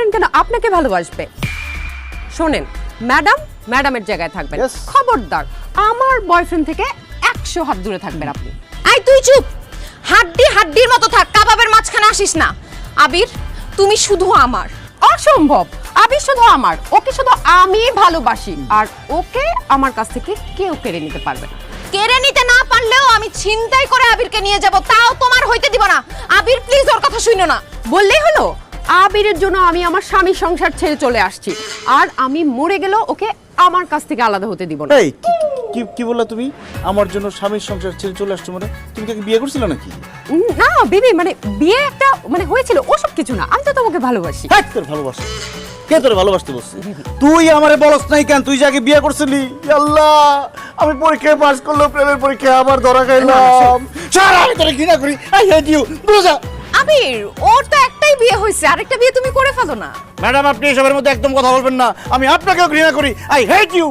Boyfriend কেন আপনাকে ভালোবাসবে? শোনেন ম্যাডাম, ম্যাডামের জায়গায় থাকবেন। Yes. খবরদার আমার বয়ফ্রেন্ড থেকে 100 হাত দূরে থাকবেন আপনি। আই তুই চুপ, হাড্ডির মতো থাক, কাবাবের মাঝখানে আসিস না। আবির তুমি শুধু আমার। অসম্ভব, আবির শুধু আমার, ওকে শুধু আমি ভালোবাসি, আর ওকে আমার কাছ থেকে কেউ কেড়ে নিতে পারবে না। কেড়ে নিতে না পারলেও আমি ছিনতাই করে আবিরকে নিয়ে যাব, তাও তোমার হইতে দিব না। আবির প্লিজ ওর কথা শুনো না। বললেই হলো আবিরের জন্য আমি আমার স্বামীর সংসার ছেড়ে চলে আসছি, আর আমি মরে গেলেও ওকে আমার কাছ থেকে আলাদা হতে দিব না। এই কি কি বললা তুমি? আমার জন্য স্বামীর সংসার ছেড়ে চলে আসছো মানে? তুমি কি বিয়ে করছিলে নাকি? না বেবি, মানে বিয়ে একটা মানে হয়েছিল, ওসব কিছু না, আমি তো তোমাকে ভালোবাসি। হ্যাঁ, তোর ভালোবাসা কে তোর ভালোবাসতে বলছে? তুই আমারে বলস নাই কেন তুই যাকে বিয়ে করছিলি? আল্লাহ, আমি পরীক্ষায় পাস করলাম, প্রেমের পরীক্ষায় আবার ধরা খাইলাম। সারা আমি তোরে ঘৃণা করি, আই হেট ইউ। বুঝা আবির ওর তো একটাই বিয়ে হয়েছে, আরেকটা বিয়ে তুমি করে ফেলো না। ম্যাডাম, আপনি এসবের মধ্যে একদম কথা বলবেন না। আমি আপনাকেও ঘৃণা করি, আই হেট ইউ।